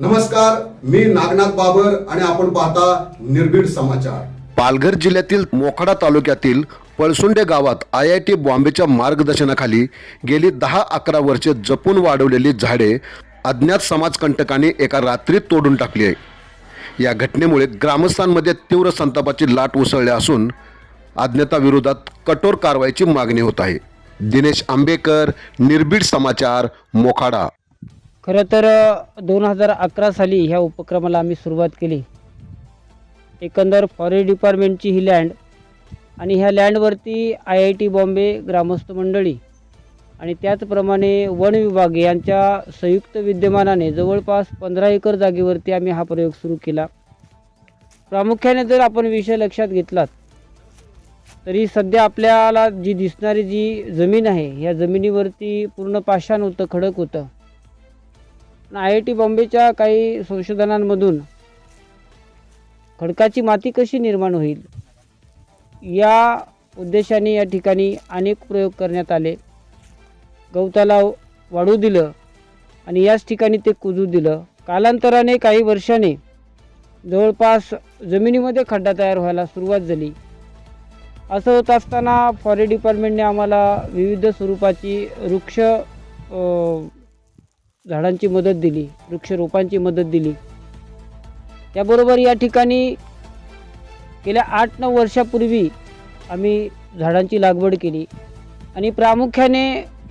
नमस्कार, मी नागनाथ बाबर आणि आपण पाहता निर्भीड समाचार। पालघर जिल्ह्यातील मोखाडा तालुक्यातील पळसुंडे गावात IIT बॉम्बेच्या मार्गदर्शनाखाली गेली 10-11 वर्षे जपून वाढवलेली झाडे अज्ञात समाजकंटकांनी एका रात्रीत तोडून टाकली आहे। या घटनेमुळे ग्रामस्थांमध्ये तीव्र संतापाची लाट उसळली असून अज्ञाताविरोधात कठोर कारवाईची मागणी होत आहे। दिनेश आंबेकर, निर्भीड समाचार, मोखाडा। खरं तर 2011 साली ह्या उपक्रमाला आम्ही सुरुवात केली। एकंदर फॉरेस्ट डिपार्टमेंटची ही लँड आणि ह्या लँडवरती IIT बॉम्बे ग्रामस्थ मंडळी आणि त्याचप्रमाणे वन विभाग यांच्या संयुक्त विद्यमानाने जवळपास 15 एकर जागेवरती आम्ही हा प्रयोग सुरू केला। प्रामुख्याने जर आपण विषय लक्षात घेतलात तरी सध्या आपल्याला जी दिसणारी जी जमीन आहे ह्या जमिनीवरती पूर्ण पाषाण होतं, खडक होतं। IIT बॉम्बेच्या काही संशोधनांमधून खडकाची माती कशी निर्माण होईल या उद्देशाने या ठिकाणी अनेक प्रयोग करण्यात आले। गवताला वाढू दिलं आणि याच ठिकाणी ते कुजू दिलं। कालांतराने काही वर्षाने जवळपास जमिनीमध्ये खड्डा तयार व्हायला सुरुवात झाली। असं होत असताना फॉरेस्ट डिपार्टमेंटने आम्हाला विविध स्वरूपाची वृक्ष झाडांची मदत दिली, वृक्षरोपांची मदत दिली। त्याबरोबर या ठिकाणी गेल्या 8-9 वर्षापूर्वी आम्ही झाडांची लागवड केली आणि प्रामुख्याने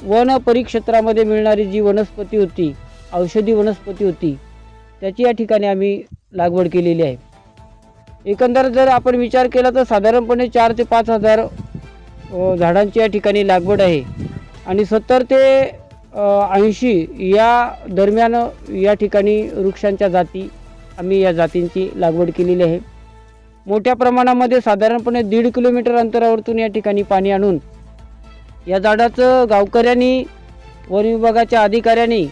वन परिक्षेत्रामध्ये मिळणारी जी वनस्पती होती, औषधी वनस्पती होती, त्याची या ठिकाणी आम्ही लागवड केलेली आहे। एकंदर जर आपण विचार केला तर साधारणपणे 4 ते 5 हजार झाडांची या ठिकाणी लागवड आहे आणि 70 ते 80 या दरम्यान या ठिकाणी वृक्षांच्या जाती आम्ही या जातींची लागवड केलेली आहे। मोठ्या प्रमाणामध्ये साधारणपणे 1.5 किलोमीटर अंतरावरतून या ठिकाणी पाणी आणून या झाडाचं गावकऱ्यांनी, वन विभागाच्या अधिकाऱ्यांनी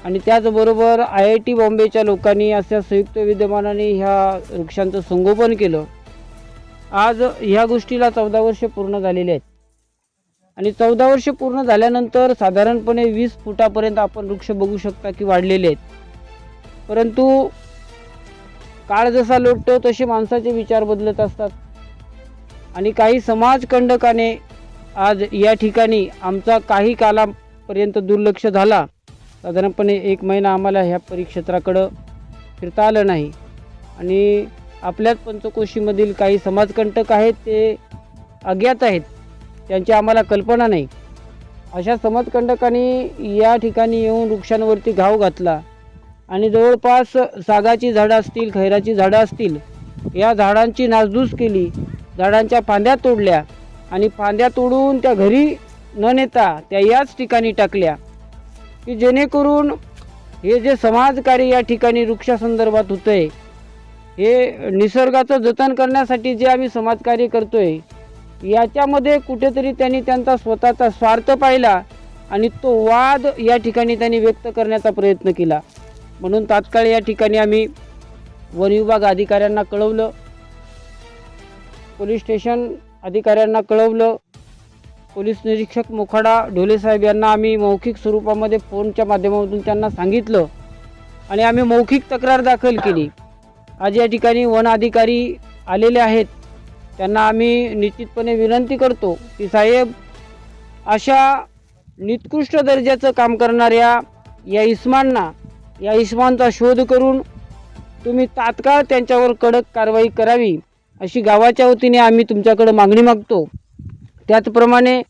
आणि त्याचबरोबर IIT बॉम्बेच्या लोकांनी अशा संयुक्त विद्यमानाने ह्या वृक्षांचं संगोपन केलं। आज ह्या गोष्टीला 14 वर्षे पूर्ण झालेली आहेत आणि 14 वर्षे पूर्ण झाल्यानंतर साधारणपणे 20 फुटापर्यंत आपण वृक्ष बघू शकता की वाढलेले आहेत। परंतु काळ जसा लोटतो तसे माणसाचे विचार बदलत असतात आणि काही समाजकंटकाने आज या ठिकाणी आमचा काही कालापर्यंत दुर्लक्ष झाला। साधारणपणे 1 महिना आम्हाला ह्या परिक्षेत्राकडं फिरता आलं नाही आणि आपल्याच पंचकोशीमधील काही समाजकंटक आहेत, ते अज्ञात आहेत, त्यांची आम्हाला कल्पना नाही। अशा समाजकंटकांनी या ठिकाणी येऊन वृक्षांवरती घाव घातला आणि जवळपास सागाची झाडं असतील, खैराची झाडं असतील, या झाडांची नासधूस केली, झाडांच्या फांद्या तोडल्या आणि फांद्या तोडून त्या घरी न नेता त्या याच ठिकाणी टाकल्या की जेणेकरून हे जे समाजकार्य या ठिकाणी वृक्षासंदर्भात होतं आहे, हे निसर्गाचं जतन करण्यासाठी जे आम्ही समाजकार्य करतो आहे, याच्यामध्ये कुठेतरी त्यांनी त्यांचा स्वतःचा स्वार्थ पाहिला आणि तो वाद या ठिकाणी त्यांनी व्यक्त करण्याचा प्रयत्न केला। म्हणून तात्काळ या ठिकाणी आम्ही वन विभाग अधिकाऱ्यांना कळवलं, पोलीस स्टेशन अधिकाऱ्यांना कळवलं, पोलीस निरीक्षक मोखाडा ढोले साहेब यांना आम्ही मौखिक स्वरूपामध्ये फोनच्या माध्यमातून त्यांना सांगितलं आणि आम्ही मौखिक तक्रार दाखल केली। आज या ठिकाणी वन अधिकारी आलेले आहेत, त्यांना आम्ही निश्चितपणे विनंती करतो की साहेब, अशा निकृष्ट दर्जाचं काम करणाऱ्या या इस्मांचा शोध करून तुम्ही तात्काळ त्यांच्यावर कडक कारवाई करावी अशी गावाच्या वतीने आम्ही तुमच्याकडे मागणी मागतो। त्याचप्रमाणे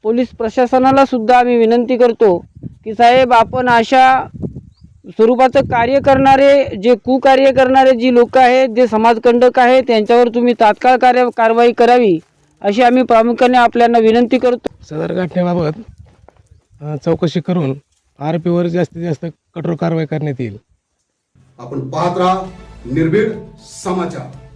पोलीस प्रशासनाला सुद्धा आम्ही विनंती करतो की साहेब, आपण अशा स्वरूपाचं कार्य करणारे, जे कुकार्य करणारे जी लोक आहेत, जे समाजकंटक आहेत, त्यांच्यावर तुम्ही तात्काळ कारवाई करावी अशी आम्ही प्रामुख्याने आपल्याला विनंती करतो। सदर घटनेबाबत चौकशी करून आरोपीवर जास्तीत जास्त कठोर कारवाई करण्यात येईल। आपण पाहत राहा निर्भीड समाचार।